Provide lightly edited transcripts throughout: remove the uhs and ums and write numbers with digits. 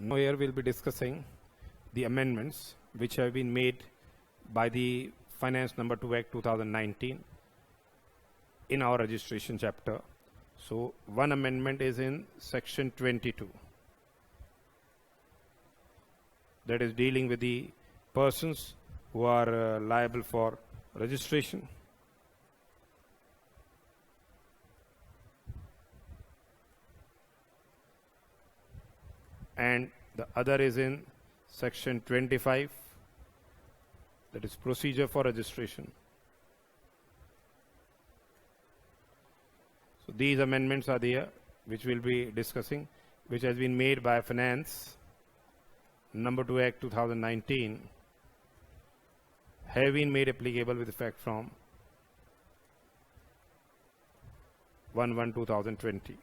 Now here we'll be discussing the amendments which have been made by the Finance Number 2 Act 2019 in our registration chapter. So one amendment is in section 22, that is dealing with the persons who are liable for registration. And the other is in section 25, that is procedure for registration. So these amendments are there which we'll be discussing, which has been made by Finance Number 2 Act 2019, have been made applicable with effect from 1/1/2020.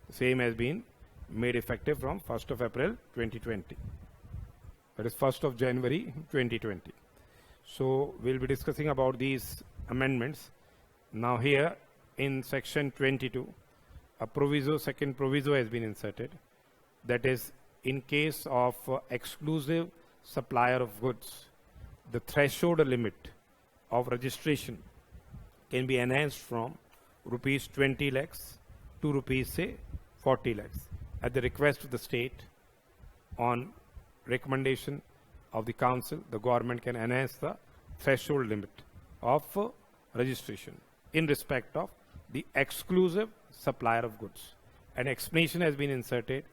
The same has been made effective from 1st of April 2020. That is 1st of January 2020. So we'll be discussing about these amendments. Now here in section 22, a proviso, second proviso has been inserted. That is, in case of exclusive supplier of goods, the threshold limit of registration can be enhanced from rupees 20 lakhs to rupees say 40 lakhs. At the request of the state, on recommendation of the council, the government can enhance the threshold limit of registration in respect of the exclusive supplier of goods. An explanation has been inserted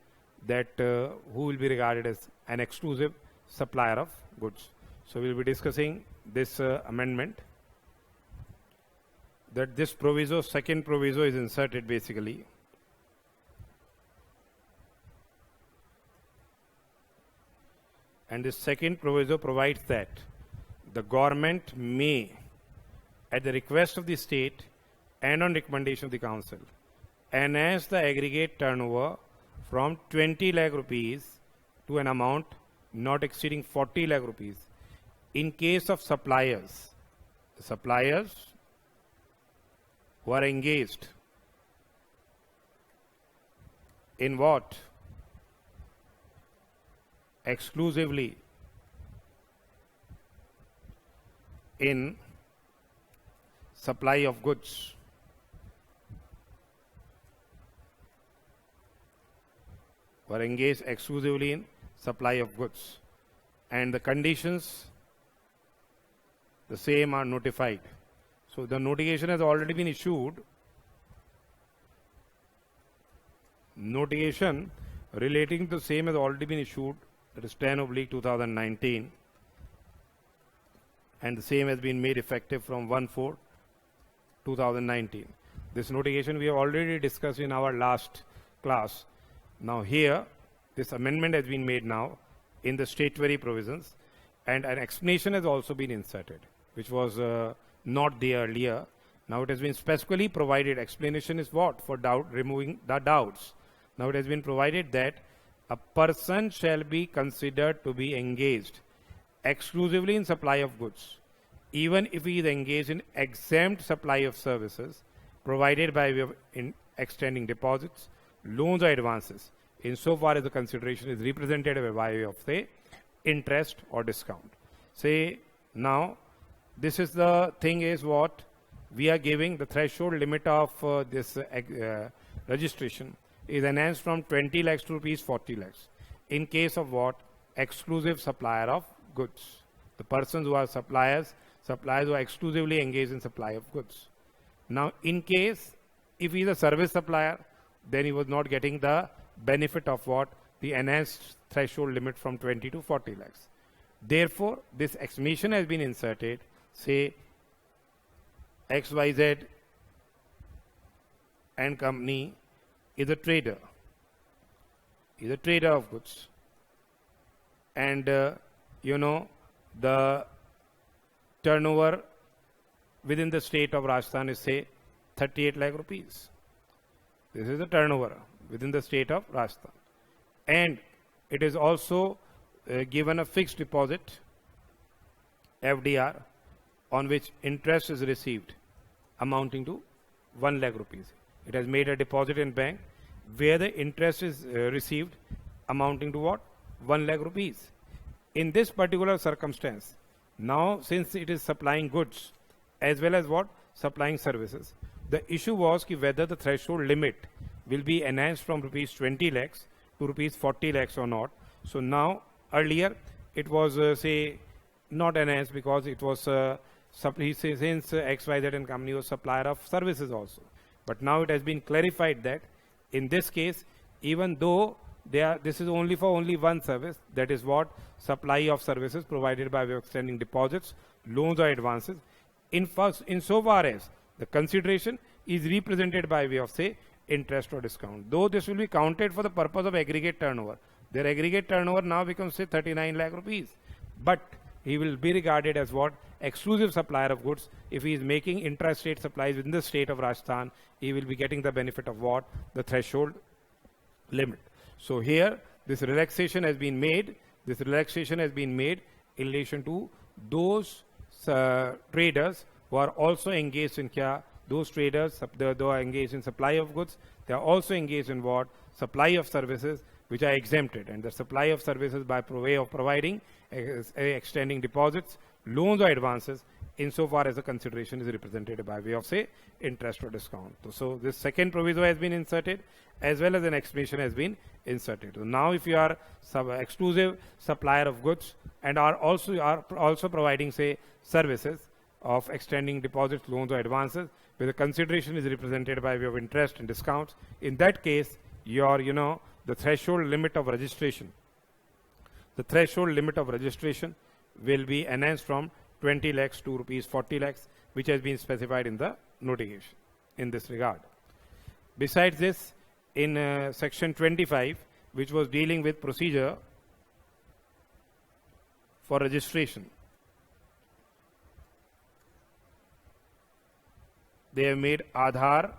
that who will be regarded as an exclusive supplier of goods. So we'll be discussing this amendment, that this proviso, second proviso, is inserted basically. And this second proviso provides that the government may, at the request of the state and on recommendation of the council, enhance the aggregate turnover from 20 lakh rupees to an amount not exceeding 40 lakh rupees in case of suppliers. The suppliers who are engaged in what? Exclusively in supply of goods. Who are engaged exclusively in supply of goods. And the conditions, the same are notified. So the notification has already been issued. Notification relating to the same has already been issued. That is 10/2019, and the same has been made effective from 1/4/2019. This notification we have already discussed in our last class. Now here, this amendment has been made now in the statutory provisions, and an explanation has also been inserted, which was not there earlier. Now it has been specifically provided. Explanation is what? For removing the doubts. Now it has been provided that a person shall be considered to be engaged exclusively in supply of goods, even if he is engaged in exempt supply of services provided by way of extending deposits, loans or advances, insofar as the consideration is represented by way of, say, interest or discount. Say, now, this is the thing is what we are giving. The threshold limit of this registration is enhanced from 20 lakhs to rupees 40 lakhs. In case of what? Exclusive supplier of goods. The persons who are suppliers who are exclusively engaged in supply of goods. Now, in case if he is a service supplier, then he was not getting the benefit of what? The enhanced threshold limit from 20 to 40 lakhs. Therefore, this explanation has been inserted. Say, XYZ and company is a trader of goods, and the turnover within the state of Rajasthan is, say, 38 lakh rupees. This is the turnover within the state of Rajasthan, and it is also given a fixed deposit, FDR, on which interest is received amounting to 1 lakh rupees. It has made a deposit in bank where the interest is received amounting to what? 1 lakh rupees. In this particular circumstance, now since it is supplying goods as well as what? Supplying services. The issue was whether the threshold limit will be enhanced from rupees 20 lakhs to rupees 40 lakhs or not. So now, earlier, it was say not enhanced because it was since XYZ and company was supplier of services also. But now it has been clarified that in this case, even though this is only for only one service, that is what? Supply of services provided by way of extending deposits, loans or advances, insofar as the consideration is represented by way of say interest or discount. Though this will be counted for the purpose of aggregate turnover. Their aggregate turnover now becomes say 39 lakh rupees. But he will be regarded as what? Exclusive supplier of goods. If he is making intrastate supplies within the state of Rajasthan, he will be getting the benefit of what? The threshold limit. So here, this relaxation has been made. This relaxation has been made in relation to those traders who are also engaged in kya? Those traders, they are engaged in supply of goods. They are also engaged in what? Supply of services, which are exempted. And the supply of services by way of providing, extending deposits, loans or advances, insofar as the consideration is represented by way of say interest or discount. So this second proviso has been inserted as well as an explanation has been inserted. So now if you are exclusive supplier of goods and are also providing say services of extending deposits, loans or advances, where the consideration is represented by way of interest and discounts, in that case your the threshold limit of registration. The threshold limit of registration will be enhanced from 20 lakhs to rupees 40 lakhs, which has been specified in the notification in this regard. Besides this, in section 25, which was dealing with procedure for registration, they have made Aadhaar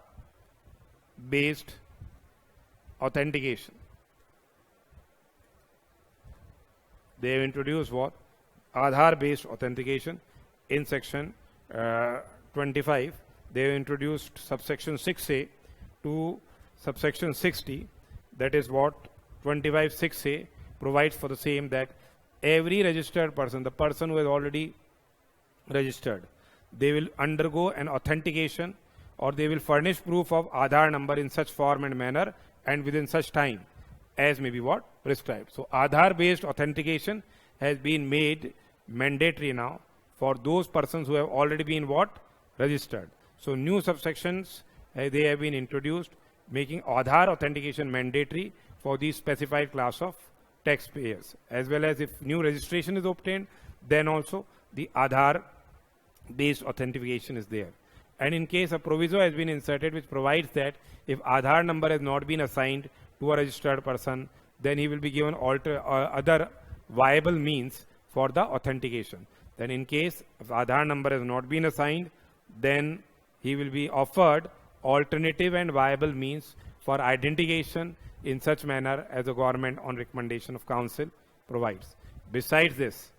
based authentication. They have introduced what? Aadhaar based authentication in section 25. They have introduced subsection 6A to subsection 60. That is what 25(6)(a) provides for the same, that every registered person, the person who has already registered, they will undergo an authentication or they will furnish proof of Aadhaar number in such form and manner and within such time as may be what? Prescribed. So Aadhaar based authentication has been made mandatory now for those persons who have already been what? Registered. So new subsections they have been introduced, making Aadhaar authentication mandatory for the specified class of taxpayers, as well as if new registration is obtained, then also the Aadhaar based authentication is there. And in case a proviso has been inserted which provides that if Aadhaar number has not been assigned to a registered person, then he will be given other viable means for the authentication. Then in case if Aadhaar number has not been assigned, then he will be offered alternative and viable means for identification in such manner as the government on recommendation of council provides. Besides this,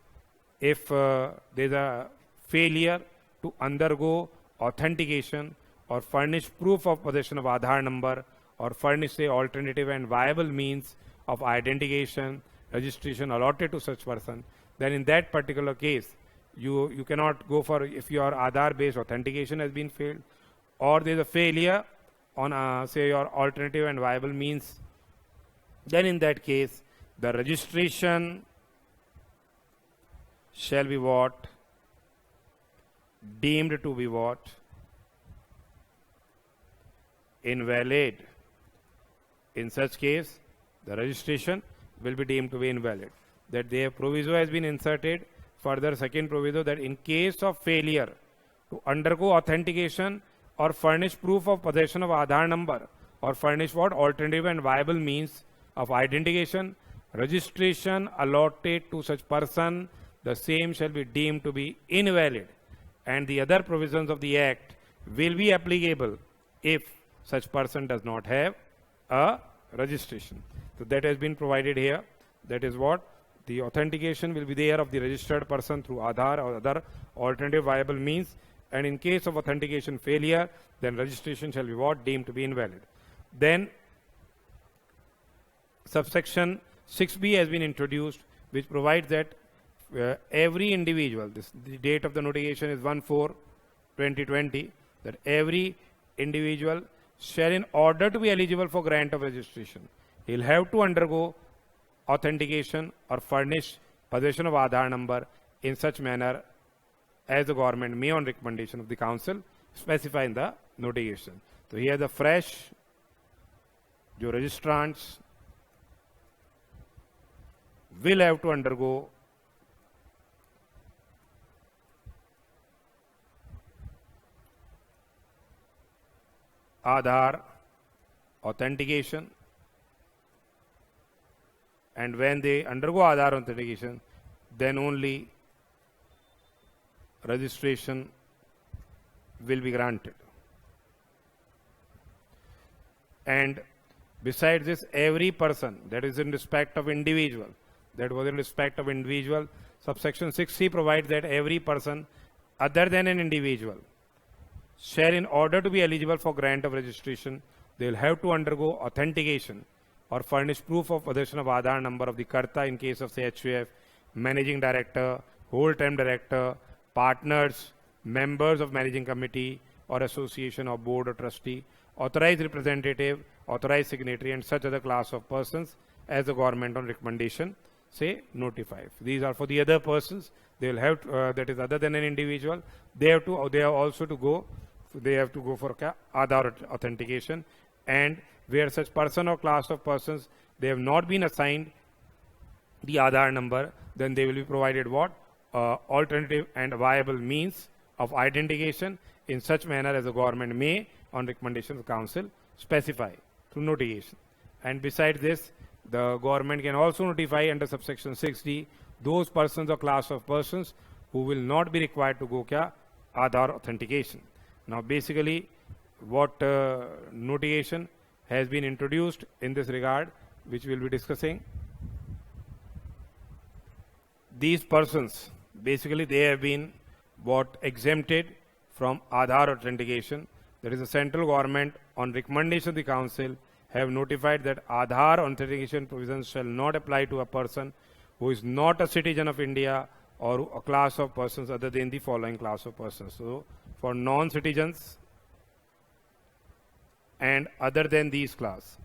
if there is a failure to undergo authentication or furnish proof of possession of Aadhaar number or furnish say alternative and viable means of identification, registration allotted to such person, then in that particular case, you cannot go for, if your Aadhaar based authentication has been failed or there is a failure on say your alternative and viable means, then in that case the registration shall be what? Deemed to be what? Invalid. In such case, the registration will be deemed to be invalid. That their proviso has been inserted. Further, second proviso, that in case of failure to undergo authentication or furnish proof of possession of Aadhaar number or furnish what? Alternative and viable means of identification, registration allotted to such person, the same shall be deemed to be invalid. And the other provisions of the Act will be applicable if such person does not have a registration. So that has been provided here. That is what? The authentication will be there of the registered person through Aadhaar or other alternative viable means. And in case of authentication failure, then registration shall be what? Deemed to be invalid. Then subsection 6B has been introduced, which provides that every individual, the date of the notification is 1/4/2020, that every individual shall, in order to be eligible for grant of registration, he'll have to undergo authentication or furnish possession of Aadhaar number in such manner as the government may, on recommendation of the council, specify in the notification. So here the fresh, जो registrants will have to undergo Aadhaar authentication, and when they undergo Aadhaar authentication, then only registration will be granted. And besides this, every person, that is in respect of individual, that was in respect of individual, subsection 6C provides that every person other than an individual shall, in order to be eligible for grant of registration, they will have to undergo authentication or furnish proof of possession of Aadhaar number of the Karta in case of, say, HUF, managing director, whole-time director, partners, members of managing committee or association or board or trustee, authorized representative, authorized signatory, and such other class of persons as the government on recommendation, say, notify. These are for the other persons. They will have to, that is other than an individual. They have to. They have also to go. They have to go for Aadhaar authentication, and where such person or class of persons they have not been assigned the Aadhaar number, then they will be provided what alternative and viable means of identification in such manner as the government may, on recommendation of the council, specify through notification. And besides this, the government can also notify under subsection 6D those persons or class of persons who will not be required to go Aadhaar authentication. Now basically what notification has been introduced in this regard, which we will be discussing. These persons, basically they have been exempted from Aadhaar authentication. That is, the central government on recommendation of the council have notified that Aadhaar authentication provisions shall not apply to a person who is not a citizen of India or a class of persons other than the following class of persons. So for non-citizens and other than these class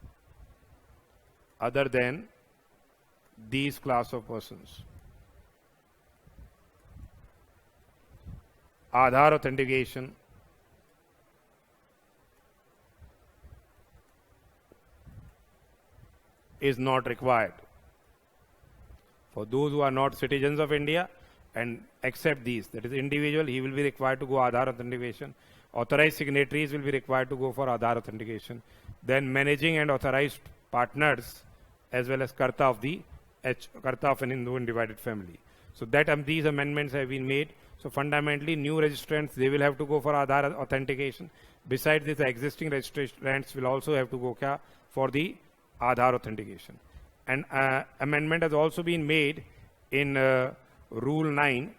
of persons, Aadhaar authentication is not required. For those who are not citizens of India and accept these, that is individual, he will be required to go Aadhaar authentication. Authorized signatories will be required to go for Aadhaar authentication. Then managing and authorized partners, as well as Karta of an Hindu undivided family. So that these amendments have been made. So fundamentally, new registrants, they will have to go for Aadhaar authentication. Besides this, the existing registrants will also have to go for the Aadhaar authentication. And amendment has also been made in Rule 9.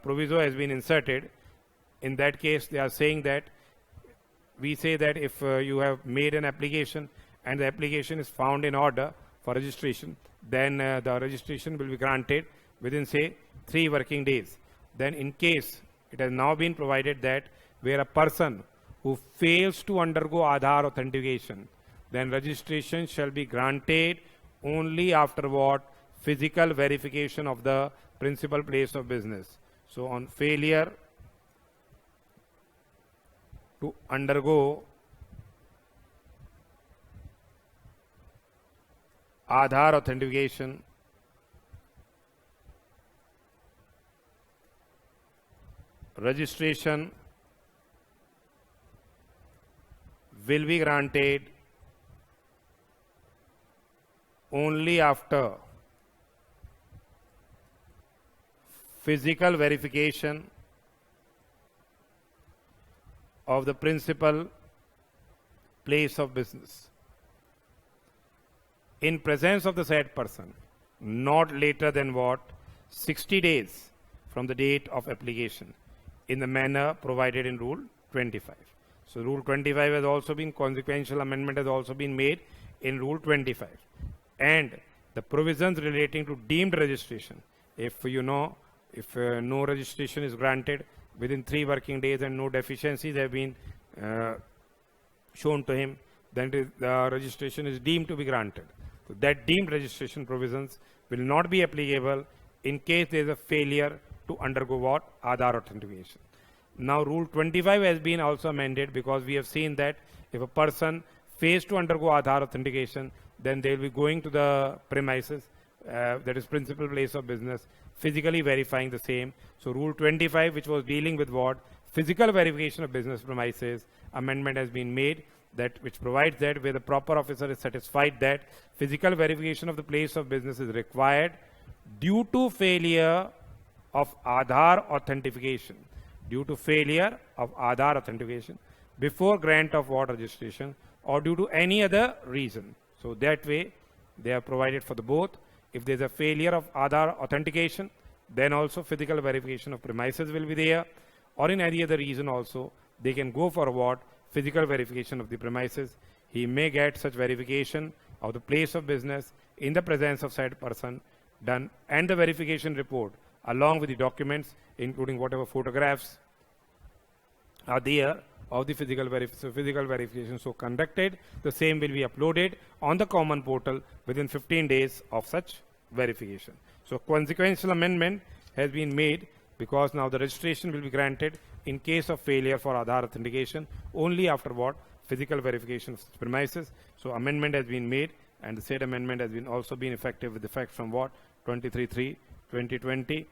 Proviso has been inserted. In that case, they are saying that we say that if you have made an application and the application is found in order for registration, then the registration will be granted within, say, 3 working days. Then in case it has now been provided that where a person who fails to undergo Aadhaar authentication, then registration shall be granted only after physical verification of the principal place of business. So on failure to undergo Aadhaar authentication, registration will be granted only after physical verification of the principal place of business in presence of the said person, not later than 60 days from the date of application, in the manner provided in Rule 25. So Rule 25 has also been, consequential amendment has also been made in Rule 25. And the provisions relating to deemed registration. If no registration is granted within 3 working days and no deficiencies have been shown to him, then the registration is deemed to be granted. So that deemed registration provisions will not be applicable in case there is a failure to undergo what? Aadhaar authentication. Now Rule 25 has been also amended because we have seen that if a person fails to undergo Aadhaar authentication, then they will be going to the premises, that is principal place of business, physically verifying the same. So Rule 25, which was dealing with what? Physical verification of business premises, amendment has been made, that which provides that where the proper officer is satisfied that physical verification of the place of business is required due to failure of Aadhaar authentication, before grant of what registration, or due to any other reason. So that way they are provided for the both. If there is a failure of Aadhaar authentication, then also physical verification of premises will be there, or in any other reason also they can go for what? Physical verification of the premises. He may get such verification of the place of business in the presence of said person done, and the verification report along with the documents, including whatever photographs are there of the physical verification so conducted. The same will be uploaded on the common portal within 15 days of such verification. So consequential amendment has been made because now the registration will be granted in case of failure for Aadhaar authentication only after what? Physical verification of premises. So amendment has been made, and the said amendment has been also been effective with effect from what? 23/3/2020.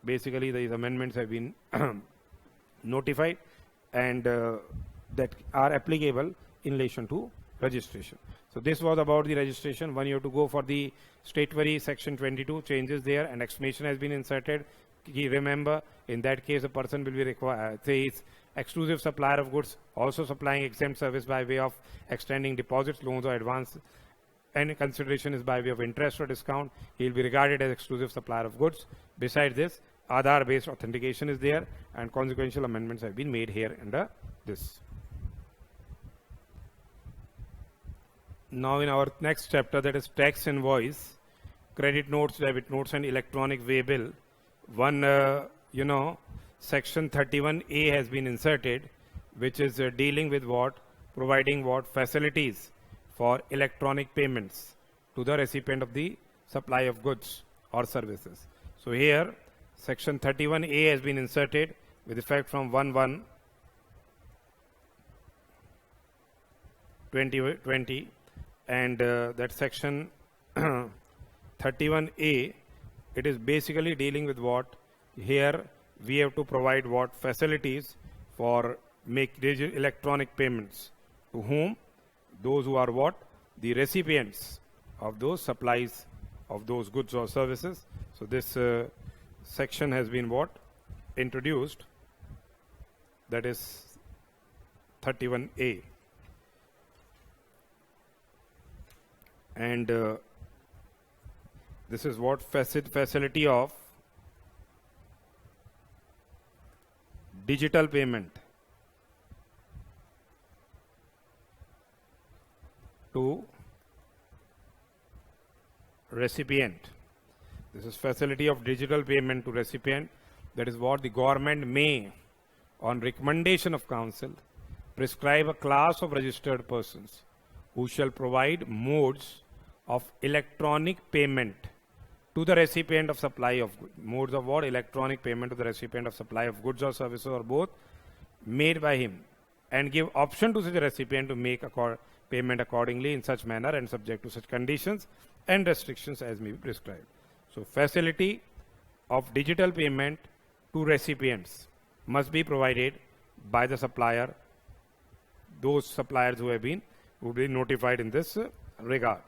Basically, these amendments have been notified and that are applicable in relation to registration. So this was about the registration. When you have to go for the statutory section 22 changes there, and explanation has been inserted. Remember, in that case, a person will be required, says exclusive supplier of goods, also supplying exempt service by way of extending deposits, loans, or advance, and consideration is by way of interest or discount. He will be regarded as exclusive supplier of goods. Besides this, Aadhaar-based authentication is there, and consequential amendments have been made here under this. Now in our next chapter, that is tax invoice, credit notes, debit notes, and electronic way bill, section 31A has been inserted, which is dealing with what? Providing what? Facilities for electronic payments to the recipient of the supply of goods or services. So here, section 31A has been inserted with effect from 1/1/2020, and that section 31A, it is basically dealing with what? Here we have to provide what? Facilities for make electronic payments. To whom? Those who are what? The recipients of those supplies of those goods or services. So this section has been what? Introduced, that is 31A. And this is what? Facility of digital payment to recipient. This is facility of digital payment to recipient. That is what the government may, on recommendation of council, prescribe a class of registered persons who shall provide modes of electronic payment to the recipient of supply of goods. Modes of what? Electronic payment to the recipient of supply of goods or services, or both, made by him, and give option to such a recipient to make payment accordingly in such manner and subject to such conditions and restrictions as may be prescribed. So facility of digital payment to recipients must be provided by the supplier, those suppliers who have been notified in this regard.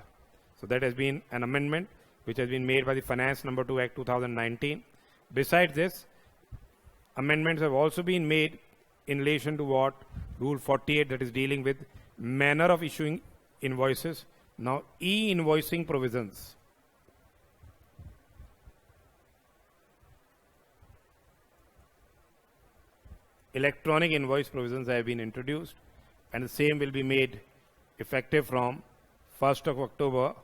So that has been an amendment which has been made by the Finance No. 2 Act 2019. Besides this, amendments have also been made in relation to what? Rule 48, that is dealing with manner of issuing invoices. Now, e-invoicing provisions. Electronic invoice provisions have been introduced, and the same will be made effective from 1st of October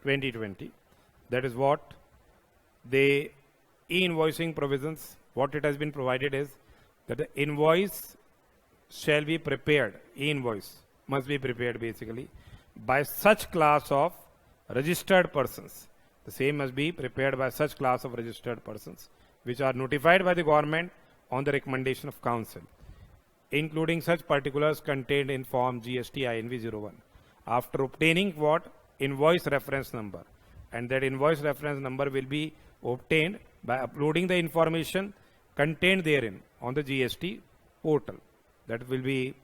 2020. That is what the e-invoicing provisions, what it has been provided is that the invoice shall be prepared, e-invoice must be prepared basically by such class of registered persons. The same must be prepared by such class of registered persons which are notified by the government on the recommendation of council, including such particulars contained in form GST INV 01. After obtaining what? Invoice reference number. And that invoice reference number will be obtained by uploading the information contained therein on the GST portal. That will be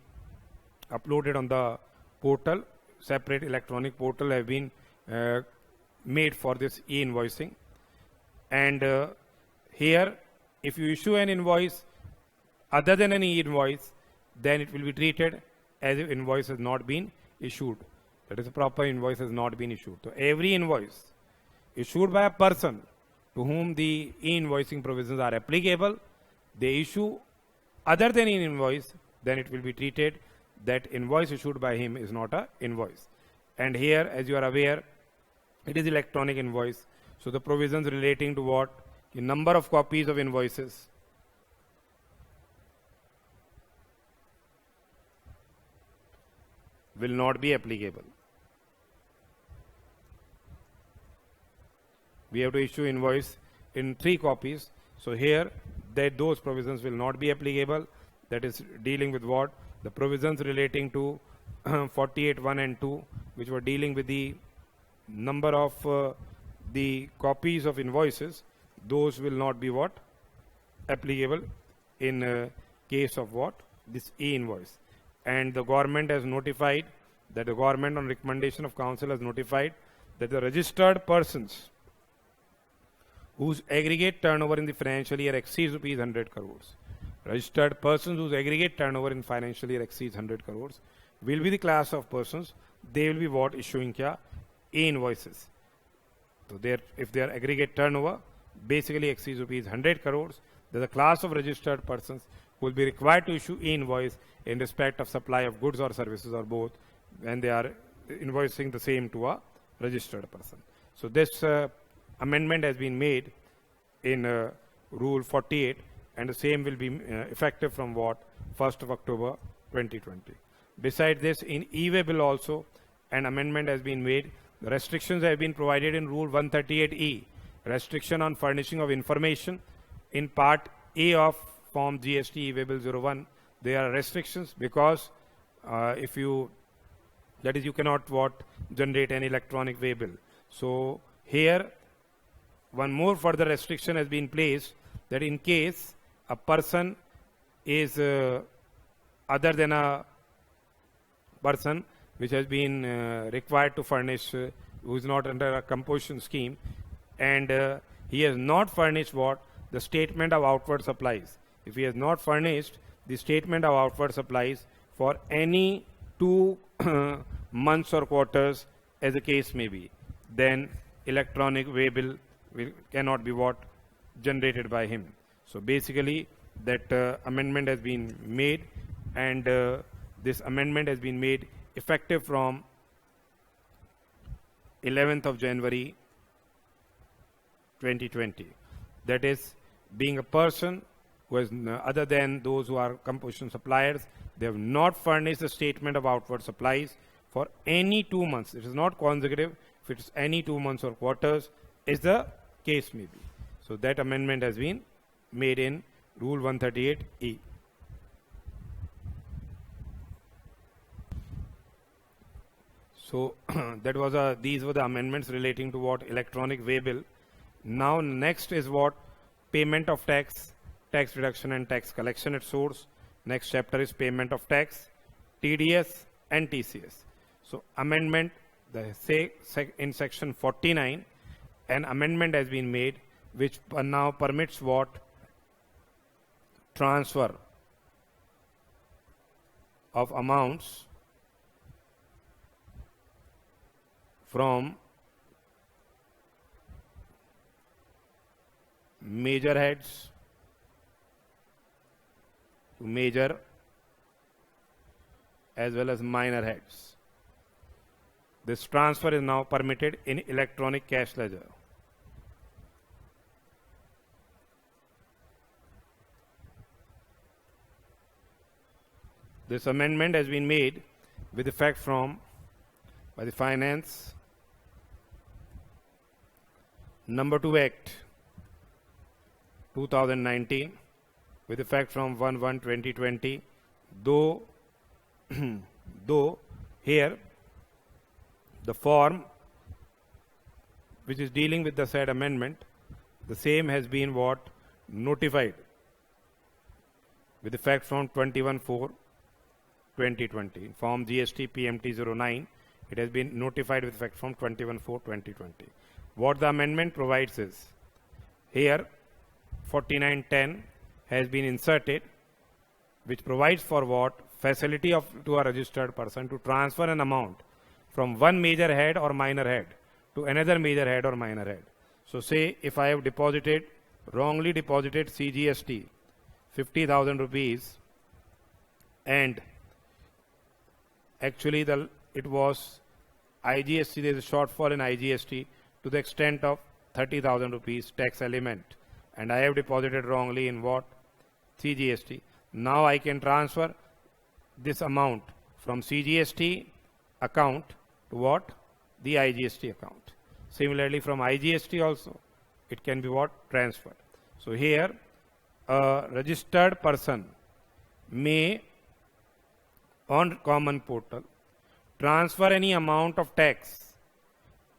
uploaded on the portal. Separate electronic portal have been made for this e-invoicing. And here, if you issue an invoice other than an e-invoice, then it will be treated as if invoice has not been issued. That is, a proper invoice has not been issued. So every invoice issued by a person to whom the e-invoicing provisions are applicable, they issue other than an invoice, then it will be treated that invoice issued by him is not a invoice. And here, as you are aware, it is electronic invoice. So the provisions relating to what? The number of copies of invoices, will not be applicable. We have to issue invoice in 3 copies. So here, that those provisions will not be applicable. That is dealing with what? The provisions relating to 48(1) and 2, which were dealing with the number of the copies of invoices. Those will not be what? Applicable in case of what? This e-invoice. And the government has notified, that the government on recommendation of council has notified that the registered persons whose aggregate turnover in the financial year exceeds rupees 100 crores, registered persons whose aggregate turnover in financial year exceeds 100 crores will be the class of persons, they will be what? Issuing kya? E-invoices. So if their aggregate turnover basically exceeds rupees 100 crores, then the class of registered persons will be required to issue e-invoice in respect of supply of goods or services or both, when they are invoicing the same to a registered person. So this amendment has been made in Rule 48, and the same will be effective from what? 1st of October 2020. Besides this, in e-way bill also an amendment has been made. The restrictions have been provided in Rule 138E, restriction on furnishing of information. In Part A of Form GST e-way bill 01, there are restrictions because if you, that is, you cannot what? Generate an electronic way bill. So here, one more further restriction has been placed, that in case a person is other than a person which has been required to furnish, who is not under a composition scheme, and he has not furnished what? The statement of outward supplies. If he has not furnished the statement of outward supplies for any 2 months or quarters, as the case may be, then electronic way bill cannot be what? Generated by him. So basically, that amendment has been made, and this amendment has been made effective from 11th of January 2020. That is, being a person who is other than those who are composition suppliers, they have not furnished a statement of outward supplies for any 2 months. It is not consecutive. If it is any 2 months or quarters, is the case may be. So that amendment has been made in Rule 138E. So that was these were the amendments relating to what? Electronic way bill. Now next is what? Payment of tax, tax deduction and tax collection at source. Next chapter is payment of tax, TDS and TCS. So amendment, in section 49, an amendment has been made which now permits what? Transfer of amounts from major heads to major as well as minor heads. This transfer is now permitted in electronic cash ledger. This amendment has been made with effect from by the Finance Number 2 Act 2019 with effect from 1/1/2020, though though here the form which is dealing with the said amendment, the same has been what notified with effect from 21/4/2020. In form GST PMT 09, it has been notified with effect from 21/4/2020. What the amendment provides is, here 4910 has been inserted, which provides for what? Facility to a registered person to transfer an amount from one major head or minor head to another major head or minor head. So say if I have wrongly deposited CGST 50,000 rupees, and actually it was IGST, there is a shortfall in IGST to the extent of 30,000 rupees tax element, and I have deposited wrongly in what? CGST. Now I can transfer this amount from CGST account to what? The IGST account. Similarly, from IGST also, it can be what? Transferred. So here, a registered person may, on common portal, transfer any amount of tax,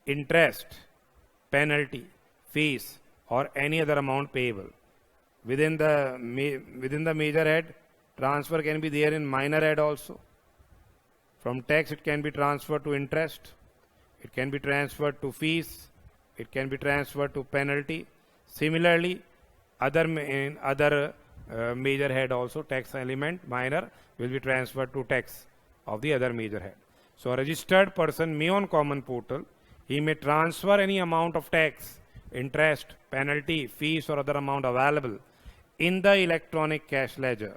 interest, penalty, fees, or any other amount payable. Within the major head, transfer can be there in minor head also. From tax, it can be transferred to interest, it can be transferred to fees, it can be transferred to penalty. Similarly, other major head also, tax element minor will be transferred to tax of the other major head. So a registered person may, on common portal, he may transfer any amount of tax, interest, penalty, fees, or other amount available in the electronic cash ledger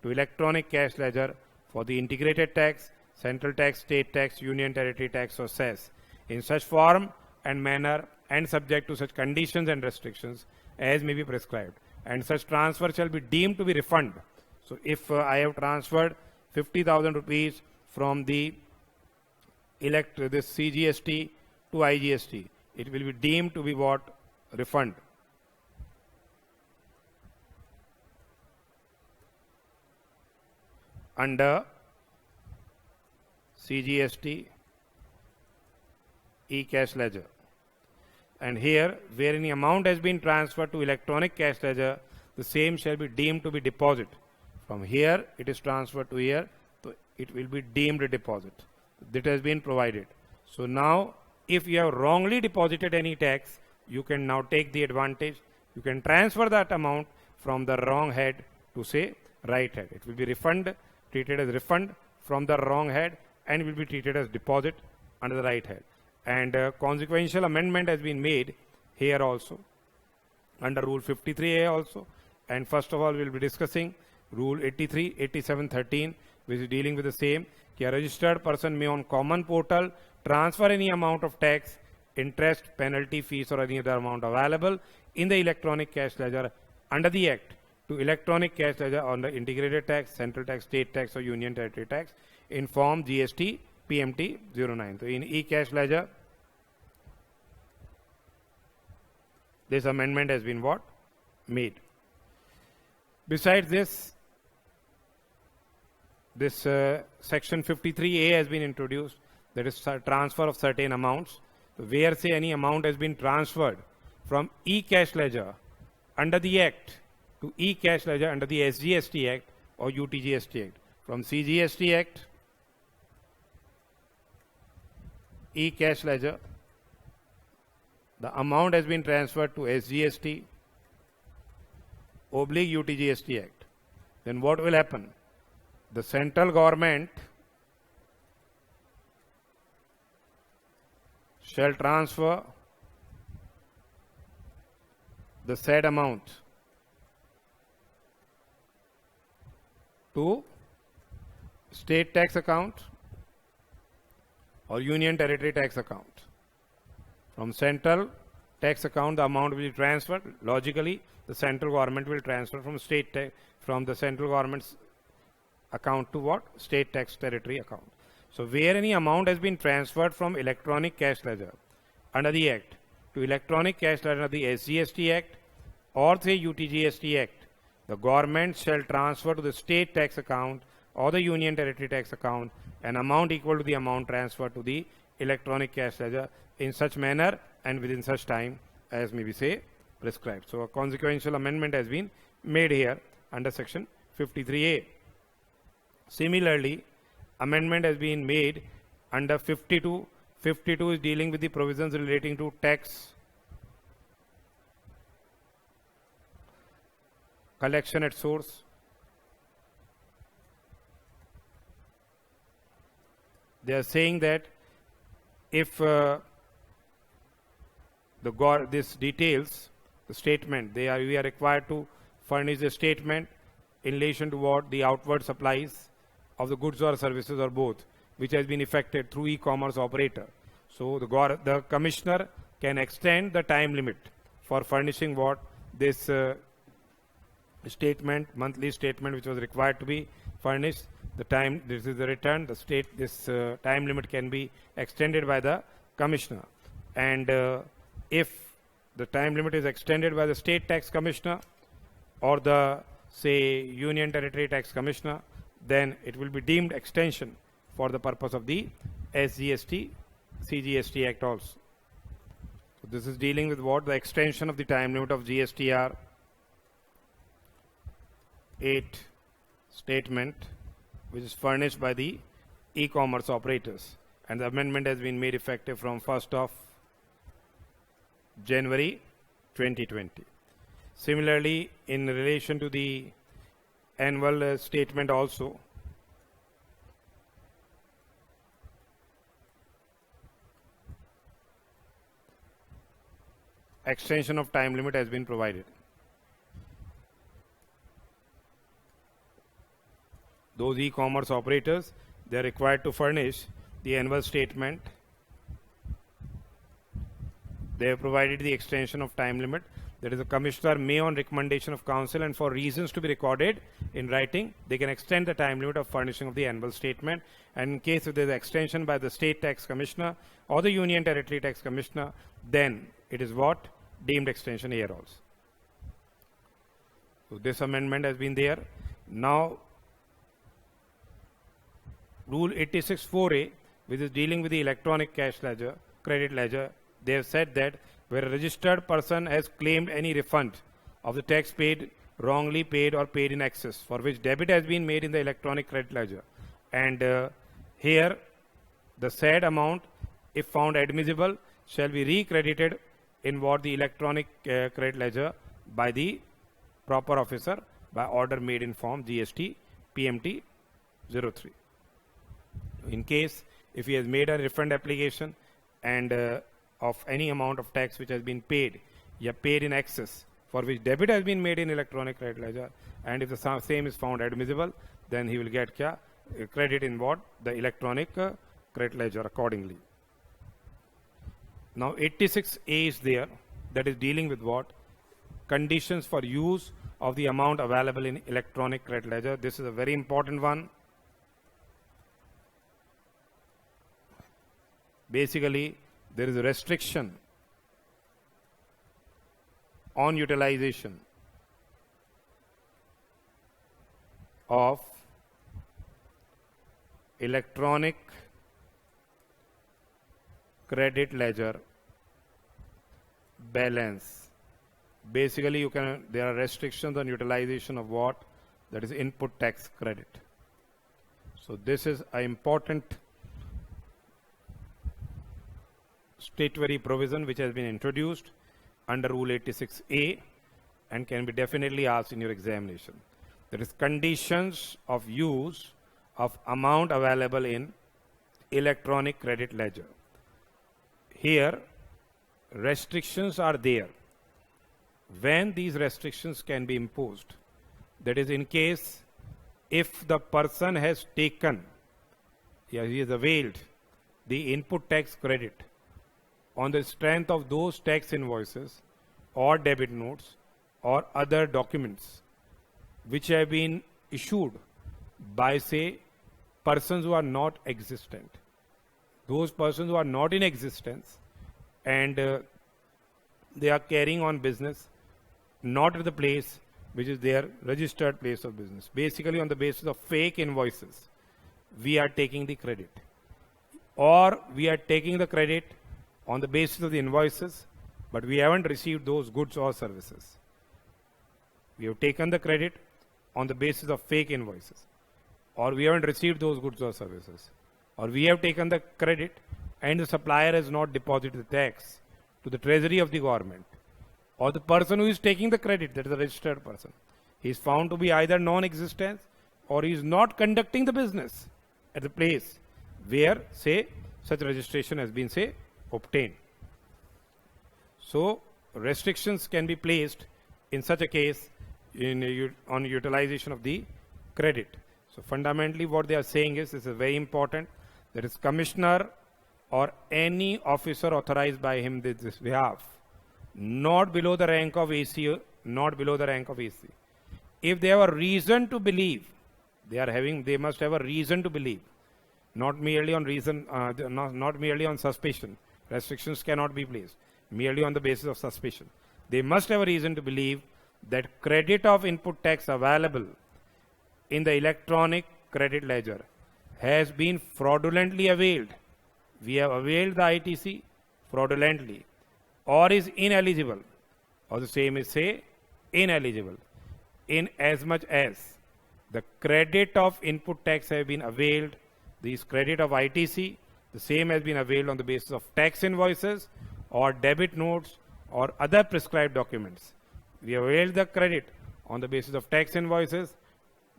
to electronic cash ledger for the integrated tax, central tax, state tax, union territory tax, or cess in such form and manner and subject to such conditions and restrictions as may be prescribed, and such transfer shall be deemed to be refund. So if I have transferred 50,000 rupees from this CGST to IGST, it will be deemed to be what? Refund. Under CGST e-cash ledger. And here, where any amount has been transferred to electronic cash ledger, the same shall be deemed to be deposit. From here, it is transferred to here, so it will be deemed a deposit. That has been provided. So now, if you have wrongly deposited any tax, you can now take the advantage. You can transfer that amount from the wrong head to, say, right head. It will be treated as refund from the wrong head, and will be treated as deposit under the right head. And consequential amendment has been made here also under Rule 53A also. And first of all, we will be discussing Rule 83, 87, 13, which is dealing with the same. A registered person may, on common portal, transfer any amount of tax, interest, penalty, fees, or any other amount available in the electronic cash ledger under the Act to electronic cash ledger on the integrated tax, central tax, state tax, or union territory tax in form GST PMT 09. So in e-cash ledger, this amendment has been what? Made. Besides this, section 53A has been introduced, that is transfer of certain amounts. Where, say, any amount has been transferred from e-cash ledger under the Act to e-cash ledger under the SGST Act or UTGST Act. From CGST Act, e-cash ledger, the amount has been transferred to SGST / UTGST Act. Then what will happen? The central government shall transfer the said amount to state tax account or union territory tax account. From central tax account, the amount will be transferred. Logically, the central government will transfer from the central government's account to what? State tax territory account. So where any amount has been transferred from electronic cash ledger under the Act to electronic cash ledger under the SGST Act or the UTGST Act, the government shall transfer to the state tax account or the union territory tax account an amount equal to the amount transferred to the electronic cash ledger in such manner and within such time as may be, say, prescribed. So a consequential amendment has been made here under section 53A. Similarly, amendment has been made under 52. 52 is dealing with the provisions relating to tax collection at source. They are saying that if this details the statement, we are required to furnish the statement in relation to what the outward supplies of the goods or services or both, which has been effected through e-commerce operator. So the commissioner can extend the time limit for furnishing what this statement, monthly statement, which was required to be furnished. The time, this is the return, this time limit can be extended by the commissioner. And if the time limit is extended by the state tax commissioner or the, say, union territory tax commissioner, then it will be deemed extension for the purpose of the SGST, CGST Act also. So this is dealing with what? The extension of the time limit of GSTR 8 statement, which is furnished by the e-commerce operators. And the amendment has been made effective from 1st of January 2020. Similarly, in relation to the annual statement also, extension of time limit has been provided. Those e-commerce operators, they are required to furnish the annual statement. They have provided the extension of time limit. That is, the commissioner may, on recommendation of council and for reasons to be recorded in writing, they can extend the time limit of furnishing of the annual statement. And in case if there is extension by the state tax commissioner or the union territory tax commissioner, then it is what? Deemed extension here also. So this amendment has been there. Now, Rule 86(4)(a), which is dealing with the electronic cash ledger, credit ledger, they have said that where a registered person has claimed any refund of the tax paid, wrongly paid or paid in excess, for which debit has been made in the electronic credit ledger. And here, the said amount, if found admissible, shall be recredited in what the electronic credit ledger by the proper officer by order made in form GST PMT 03. In case if he has made a refund application and of any amount of tax which has been paid, paid in excess, for which debit has been made in electronic credit ledger, and if the same is found admissible, then he will get credit in what? The electronic credit ledger accordingly. Now 86(a) is there, that is dealing with what? Conditions for use of the amount available in electronic credit ledger. This is a very important one. Basically, there is a restriction on utilization of electronic credit ledger balance. Basically, there are restrictions on utilization of what? That is input tax credit. So this is an important statutory provision which has been introduced under Rule 86(a) and can be definitely asked in your examination. There is conditions of use of amount available in electronic credit ledger. Here, restrictions are there. When these restrictions can be imposed, that is in case if the person has taken, he has availed the input tax credit on the strength of those tax invoices or debit notes or other documents which have been issued by, say, persons who are not existent. Those persons who are not in existence and they are carrying on business not at the place which is their registered place of business. Basically, on the basis of fake invoices, we are taking the credit. Or we are taking the credit on the basis of the invoices, but we haven't received those goods or services. We have taken the credit on the basis of fake invoices, or we haven't received those goods or services, or we have taken the credit and the supplier has not deposited the tax to the treasury of the government, or the person who is taking the credit, that is a registered person, he is found to be either non-existent or he is not conducting the business at the place where, say, such registration has been, say, obtained. So, restrictions can be placed in such a case on utilization of the credit. So, fundamentally what they are saying is, this is very important, that is commissioner or any officer authorized by him in this behalf, not below the rank of AC, not below the rank of AC. If they have a reason to believe, they must have a reason to believe, not merely on reason, not merely on suspicion. Restrictions cannot be placed merely on the basis of suspicion. They must have a reason to believe that credit of input tax available in the electronic credit ledger has been fraudulently availed. We have availed the ITC fraudulently, or is ineligible, or the same is, say, ineligible, in as much as the credit of input tax have been availed, this credit of ITC, the same has been availed on the basis of tax invoices or debit notes or other prescribed documents. We availed the credit on the basis of tax invoices,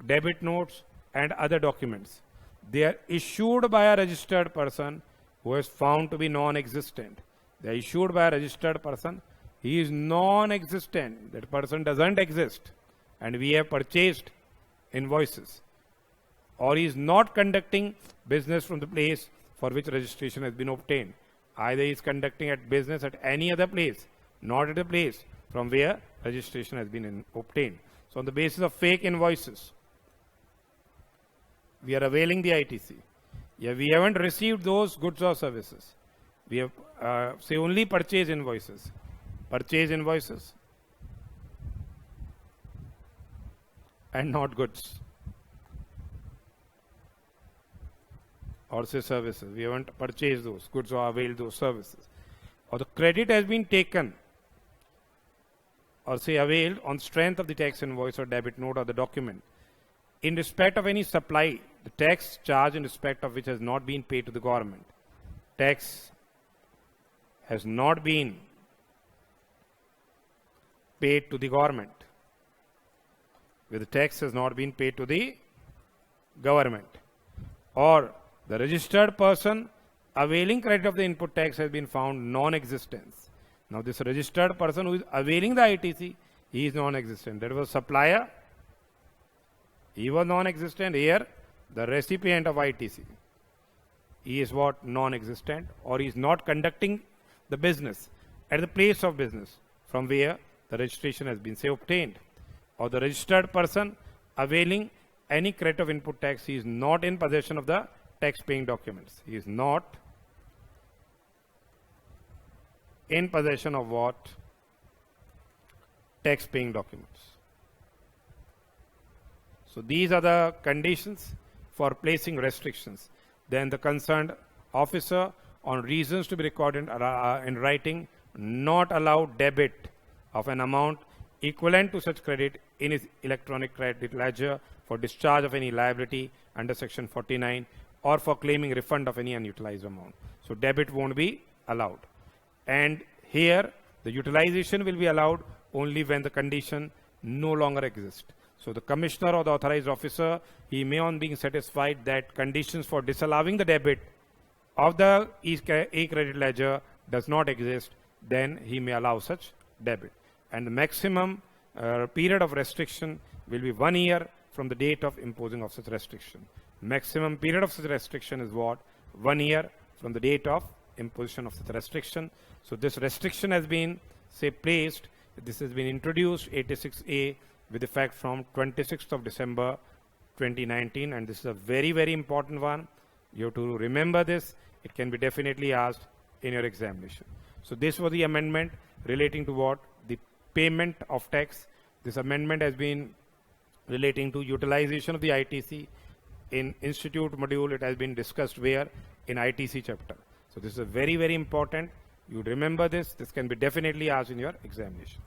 debit notes and other documents. They are issued by a registered person who is found to be non-existent. They are issued by a registered person. He is non-existent. That person doesn't exist. And we have purchased invoices. Or he is not conducting business from the place for which registration has been obtained. Either he is conducting business at any other place, not at the place from where registration has been obtained. So on the basis of fake invoices, we are availing the ITC. Yeah, we haven't received those goods or services. We have, say, only purchase invoices. Purchase invoices and not goods. Or say services. We haven't purchased those goods or availed those services. Or the credit has been taken or say availed on strength of the tax invoice or debit note or the document in respect of any supply, the tax charge in respect of which has not been paid to the government. Tax has not been paid to the government. Where the tax has not been paid to the government. Or the registered person availing credit of the input tax has been found non-existence. Now this registered person who is availing the ITC, he is non-existent. That was supplier. He was non-existent. Here, the recipient of ITC. He is what? Non-existent, or he is not conducting the business at the place of business from where the registration has been, say, obtained. Or the registered person availing any credit of input tax, he is not in possession of the tax-paying documents. He is not in possession of what? Tax-paying documents. So these are the conditions for placing restrictions. Then the concerned officer, on reasons to be recorded in writing, not allow debit of an amount equivalent to such credit in his electronic credit ledger for discharge of any liability under section 49 or for claiming refund of any unutilized amount. So debit won't be allowed. And here the utilization will be allowed only when the condition no longer exists. So the commissioner or the authorized officer, he may, on being satisfied that conditions for disallowing the debit of the e-credit ledger does not exist, then he may allow such debit. And the maximum period of restriction will be 1 year from the date of imposing of such restriction. Maximum period of such restriction is what? 1 year from the date of imposition of such restriction. So this restriction has been, say, placed, this has been introduced, 86A, with effect from 26th of December 2019, and this is a very, very important one. You have to remember this. It can be definitely asked in your examination. So this was the amendment relating to what? The payment of tax. This amendment has been relating to utilization of the ITC. In institute module, it has been discussed where? In ITC chapter. So this is very, very important. You remember this. This can be definitely asked in your examination.